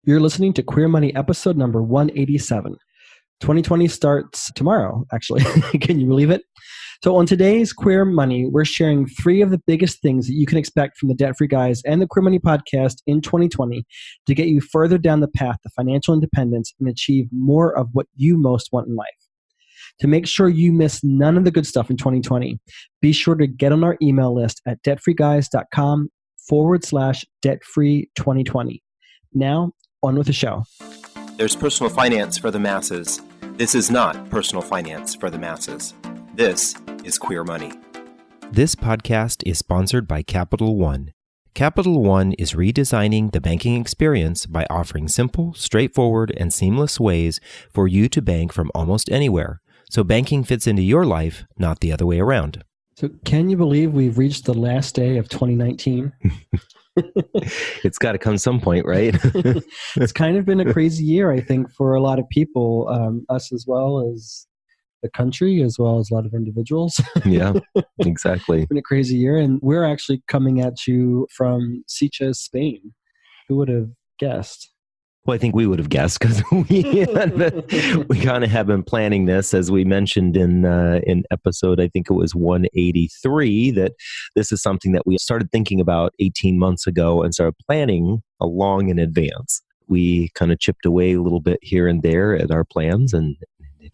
You're listening to Queer Money episode number 187. 2020 starts tomorrow, actually. Can you believe it? So on today's Queer Money, we're sharing 3 of the biggest things that you can expect from the Debt-Free Guys and the Queer Money podcast in 2020 to get you further down the path to financial independence and achieve more of what you most want in life. To make sure you miss none of the good stuff in 2020, be sure to get on our email list at debtfreeguys.com/debtfree2020. Now, on with the show. There's personal finance for the masses. This is not personal finance for the masses. This is Queer Money. This podcast is sponsored by Capital One. Capital One is redesigning the banking experience by offering simple, straightforward, and seamless ways for you to bank from almost anywhere. So banking fits into your life, not the other way around. So can you believe we've reached the last day of 2019? It's got to come some point, right? It's kind of been a crazy year, I think, for a lot of people, us as well as the country, as well as a lot of individuals. Yeah, exactly. It's been a crazy year, and we're actually coming at you from Sitges, Spain. Who would have guessed? Well, I think we would have guessed because we kind of have been planning this, as we mentioned in episode, I think it was 183, that this is something that we started thinking about 18 months ago and started planning along in advance. We kind of chipped away a little bit here and there at our plans, and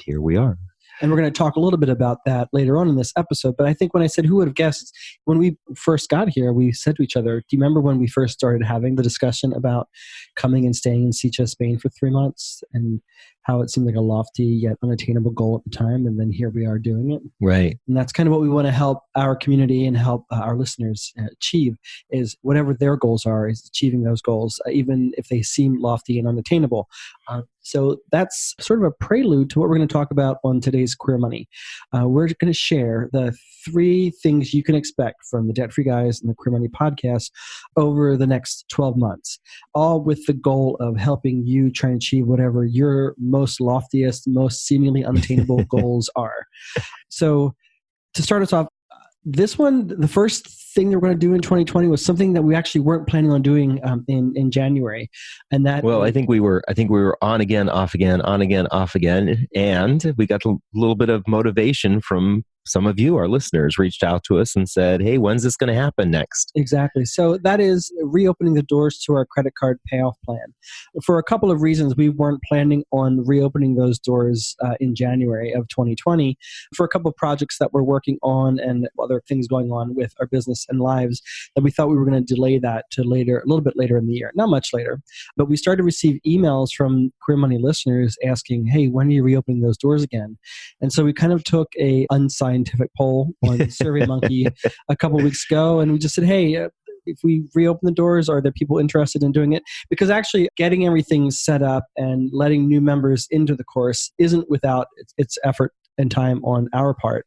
here we are. And we're going to talk a little bit about that later on in this episode. But I think when I said who would have guessed, when we first got here, we said to each other, do you remember when we first started having the discussion about coming and staying in Sitges, Spain for 3 months, and how it seemed like a lofty yet unattainable goal at the time? And then here we are doing it. Right. And that's kind of what we want to help our community and help our listeners achieve, is whatever their goals are, is achieving those goals, even if they seem lofty and unattainable. So that's sort of a prelude to what we're going to talk about on today's Queer Money. We're going to share the 3 things you can expect from the Debt-Free Guys and the Queer Money podcast over the next 12 months, all with the goal of helping you try and achieve whatever your most loftiest, most seemingly unattainable goals are. So to start us off, this one, the first thing that we're going to do in 2020 was something that we actually weren't planning on doing in January, and that. Well, I think we were on again, off again, on again, off again, and we got a little bit of motivation from some of you, our listeners, reached out to us and said, "Hey, when's this going to happen next?" Exactly. So that is reopening the doors to our credit card payoff plan. For a couple of reasons, we weren't planning on reopening those doors in January of 2020. For a couple of projects that we're working on and other things going on with our business and lives, that we thought we were going to delay that to later, a little bit later in the year. Not much later, but we started to receive emails from Queer Money listeners asking, "Hey, when are you reopening those doors again?" And so we kind of took a unscientific poll on SurveyMonkey a couple of weeks ago, and we just said, "Hey, if we reopen the doors, are there people interested in doing it?" Because actually getting everything set up and letting new members into the course isn't without its effort and time on our part.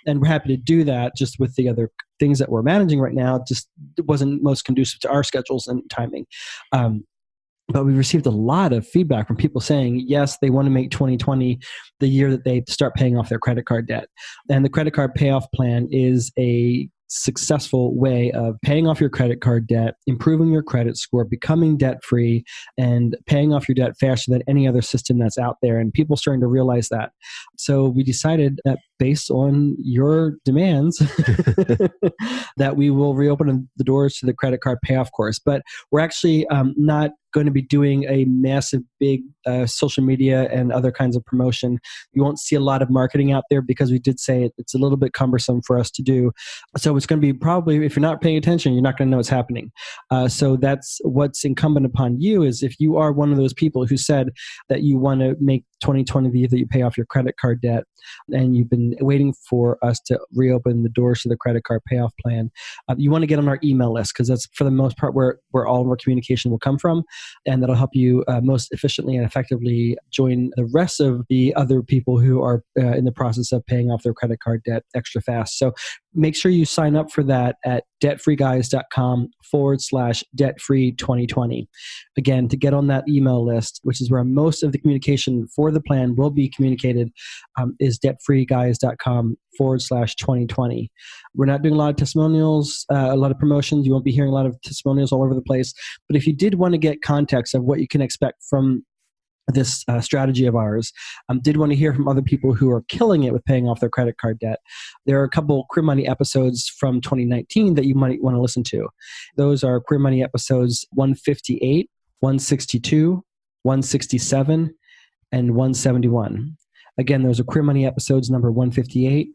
And we're happy to do that. Just with the other things that we're managing right now, just it wasn't most conducive to our schedules and timing. But we received a lot of feedback from people saying, yes, they want to make 2020 the year that they start paying off their credit card debt. And the credit card payoff plan is a successful way of paying off your credit card debt, improving your credit score, becoming debt-free, and paying off your debt faster than any other system that's out there. And people starting to realize that. So we decided that based on your demands, that we will reopen the doors to the credit card payoff course. But we're actually not going to be doing a massive, big social media and other kinds of promotion. You won't see a lot of marketing out there because we did say it's a little bit cumbersome for us to do. So it's going to be probably, if you're not paying attention, you're not going to know what's happening. So that's what's incumbent upon you, is if you are one of those people who said that you want to make 2020 the year that you pay off your credit card debt, and you've been waiting for us to reopen the doors to the credit card payoff plan, you want to get on our email list, because that's for the most part where all of our communication will come from, and that'll help you most efficiently and effectively join the rest of the other people who are in the process of paying off their credit card debt extra fast. So make sure you sign up for that at debtfreeguys.com/debtfree2020. Again, to get on that email list, which is where most of the communication for the plan will be communicated, is debtfreeguys.com/2020. We're not doing a lot of testimonials, a lot of promotions. You won't be hearing a lot of testimonials all over the place. But if you did want to get context of what you can expect from this strategy of ours, did want to hear from other people who are killing it with paying off their credit card debt. There are a couple Queer Money episodes from 2019 that you might want to listen to. Those are Queer Money episodes 158, 162, 167, and 171. Again, those are Queer Money episodes number 158,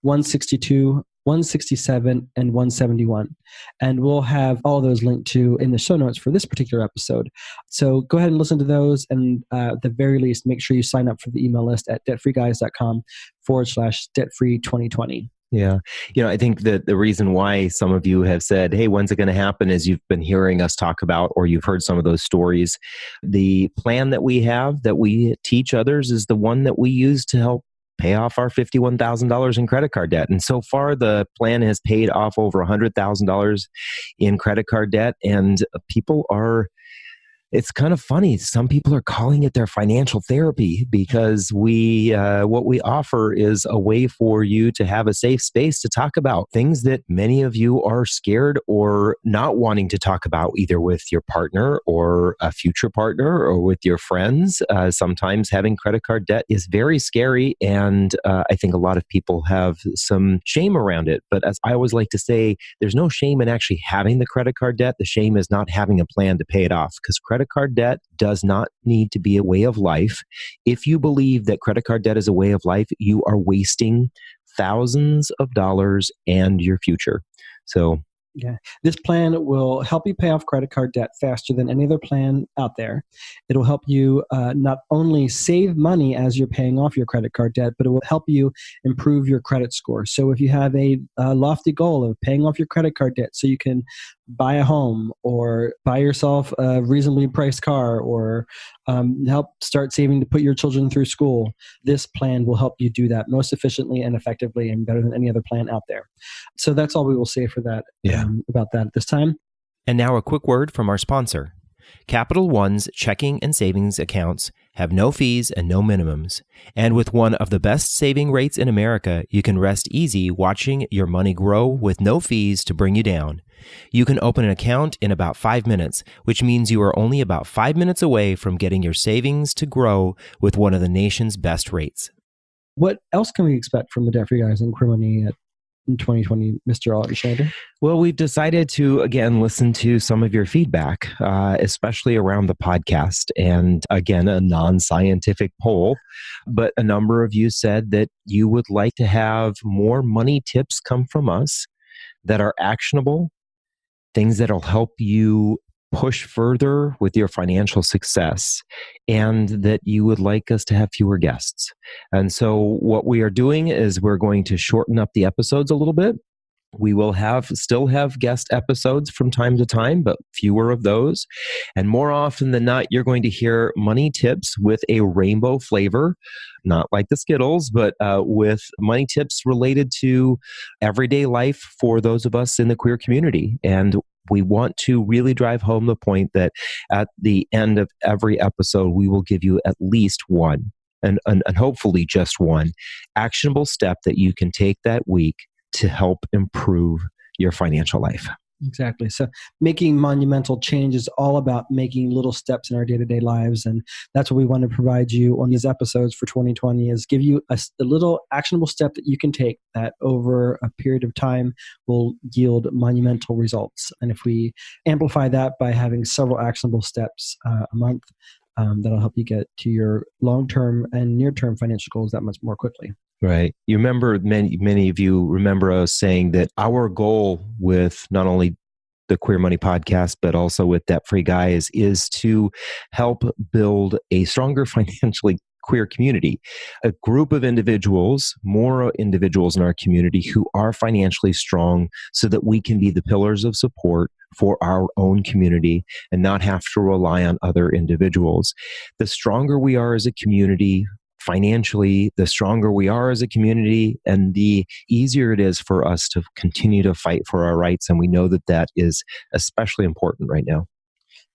162, 167, and 171. And we'll have all those linked to in the show notes for this particular episode. So go ahead and listen to those. And at the very least, make sure you sign up for the email list at debtfreeguys.com/debtfree2020. Yeah. I think that the reason why some of you have said, hey, when's it going to happen, is you've been hearing us talk about, or you've heard some of those stories. The plan that we have, that we teach others, is the one that we use to help pay off our $51,000 in credit card debt. And so far, the plan has paid off over $100,000 in credit card debt. And it's kind of funny. Some people are calling it their financial therapy, because what we offer is a way for you to have a safe space to talk about things that many of you are scared or not wanting to talk about, either with your partner or a future partner or with your friends. Sometimes having credit card debt is very scary, and I think a lot of people have some shame around it. But as I always like to say, there's no shame in actually having the credit card debt. The shame is not having a plan to pay it off, because credit card debt does not need to be a way of life. If you believe that credit card debt is a way of life, you are wasting thousands of dollars and your future. So, yeah, this plan will help you pay off credit card debt faster than any other plan out there. It'll help you not only save money as you're paying off your credit card debt, but it will help you improve your credit score. So if you have a lofty goal of paying off your credit card debt so you can buy a home or buy yourself a reasonably priced car, or help start saving to put your children through school, this plan will help you do that most efficiently and effectively, and better than any other plan out there. So that's all we will say for that. About that at this time. And now a quick word from our sponsor. Capital One's checking and savings accounts have no fees and no minimums. And with one of the best saving rates in America, you can rest easy watching your money grow with no fees to bring you down. You can open an account in about 5 minutes, which means you are only about 5 minutes away from getting your savings to grow with one of the nation's best rates. What else can we expect from the Debt Free Guys and Queer Money in 2020, Mr. Alexander? Well, we've decided to, again, listen to some of your feedback, especially around the podcast. And again, a non-scientific poll, but a number of you said that you would like to have more money tips come from us that are actionable, things that'll help you push further with your financial success, and that you would like us to have fewer guests. And so what we are doing is we're going to shorten up the episodes a little bit. We will still have guest episodes from time to time, but fewer of those. And more often than not, you're going to hear money tips with a rainbow flavor, not like the Skittles, but with money tips related to everyday life for those of us in the queer community. And we want to really drive home the point that at the end of every episode, we will give you at least one, and hopefully just one, actionable step that you can take that week to help improve your financial life. Exactly. So making monumental change is all about making little steps in our day-to-day lives. And that's what we want to provide you on these episodes for 2020, is give you a little actionable step that you can take that over a period of time will yield monumental results. And if we amplify that by having several actionable steps a month, that'll help you get to your long-term and near-term financial goals that much more quickly. Right. You remember, many of you remember us saying that our goal with not only the Queer Money podcast, but also with Debt Free Guys, is to help build a stronger financially queer community, a group of individuals, more individuals in our community who are financially strong, so that we can be the pillars of support for our own community and not have to rely on other individuals. The stronger we are as a community, financially, the stronger we are as a community, and the easier it is for us to continue to fight for our rights. And we know that that is especially important right now.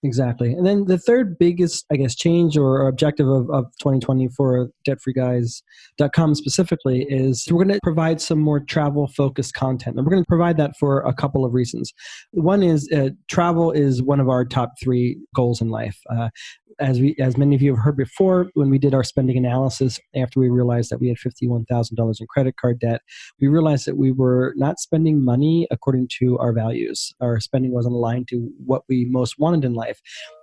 Exactly. And then the third biggest, I guess, change or objective of 2020 for debtfreeguys.com specifically is we're going to provide some more travel-focused content. And we're going to provide that for a couple of reasons. One is travel is one of our top 3 goals in life. As many of you have heard before, when we did our spending analysis, after we realized that we had $51,000 in credit card debt, we realized that we were not spending money according to our values. Our spending wasn't aligned to what we most wanted in life.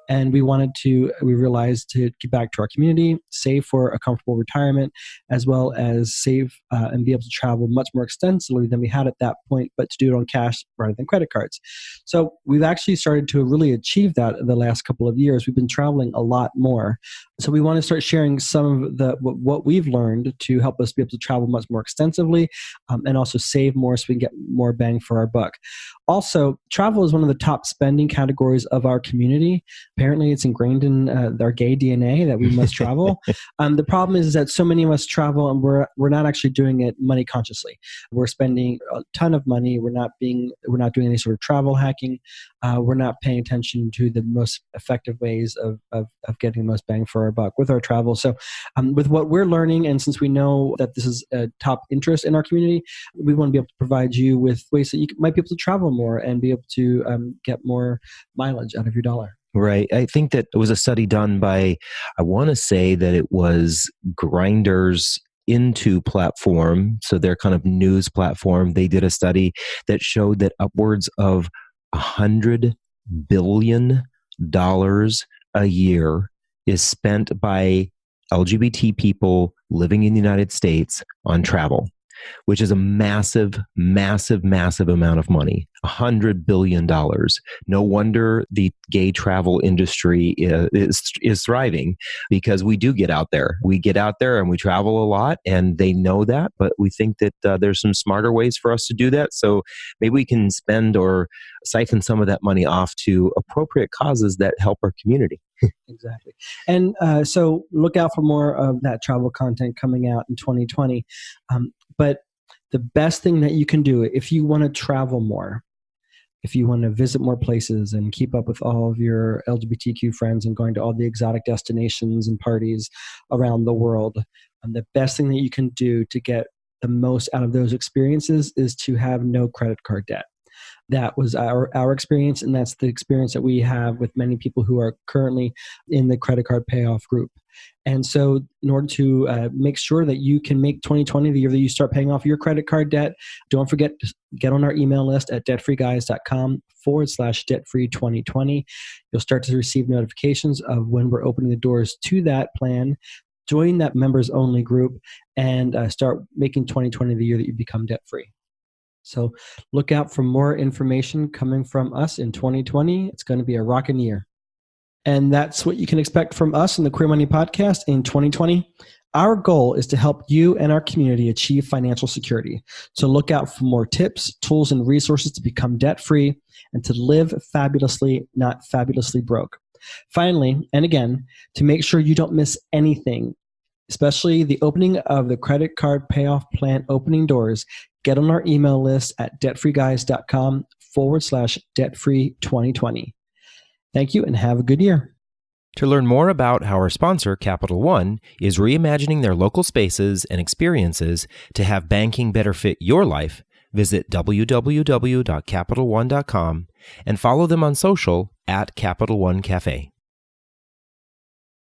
And we realized to get back to our community, save for a comfortable retirement, as well as save and be able to travel much more extensively than we had at that point, but to do it on cash rather than credit cards. So we've actually started to really achieve that in the last couple of years. We've been traveling a lot more. So we want to start sharing some of what we've learned to help us be able to travel much more extensively and also save more so we can get more bang for our buck. Also, travel is one of the top spending categories of our community. Apparently, it's ingrained in our gay DNA that we must travel. The problem is that so many of us travel and we're not actually doing it money consciously. We're spending a ton of money. We're not doing any sort of travel hacking. We're not paying attention to the most effective ways of getting the most bang for our buck with our travel. So with what we're learning, and since we know that this is a top interest in our community, we want to be able to provide you with ways that you might be able to travel more and be able to get more mileage out of your dollar. Right. I think that it was a study done by, I want to say that it was Grindr's Into platform. So their kind of news platform. They did a study that showed that upwards of $100 billion a year is spent by LGBT people living in the United States on travel, which is a massive, massive, massive amount of money. $100 billion. No wonder the gay travel industry is thriving, because we do get out there. We get out there and we travel a lot, and they know that, but we think that there's some smarter ways for us to do that. So maybe we can spend or siphon some of that money off to appropriate causes that help our community. Exactly. And so look out for more of that travel content coming out in 2020. But the best thing that you can do if you want to travel more, if you want to visit more places and keep up with all of your LGBTQ friends and going to all the exotic destinations and parties around the world, the best thing that you can do to get the most out of those experiences is to have no credit card debt. That was our experience, and that's the experience that we have with many people who are currently in the credit card payoff group. And so in order to make sure that you can make 2020 the year that you start paying off your credit card debt, don't forget to get on our email list at debtfreeguys.com/debtfree2020. You'll start to receive notifications of when we're opening the doors to that plan. Join that members only group and start making 2020 the year that you become debt free. So look out for more information coming from us in 2020. It's going to be a rocking year. And that's what you can expect from us in the Queer Money Podcast in 2020. Our goal is to help you and our community achieve financial security. So look out for more tips, tools, and resources to become debt-free and to live fabulously, not fabulously broke. Finally, and again, to make sure you don't miss anything, especially the opening of the credit card payoff plan opening doors, get on our email list at debtfreeguys.com/debtfree2020. Thank you and have a good year. To learn more about how our sponsor, Capital One, is reimagining their local spaces and experiences to have banking better fit your life, visit www.capitalone.com and follow them on social at Capital One Cafe.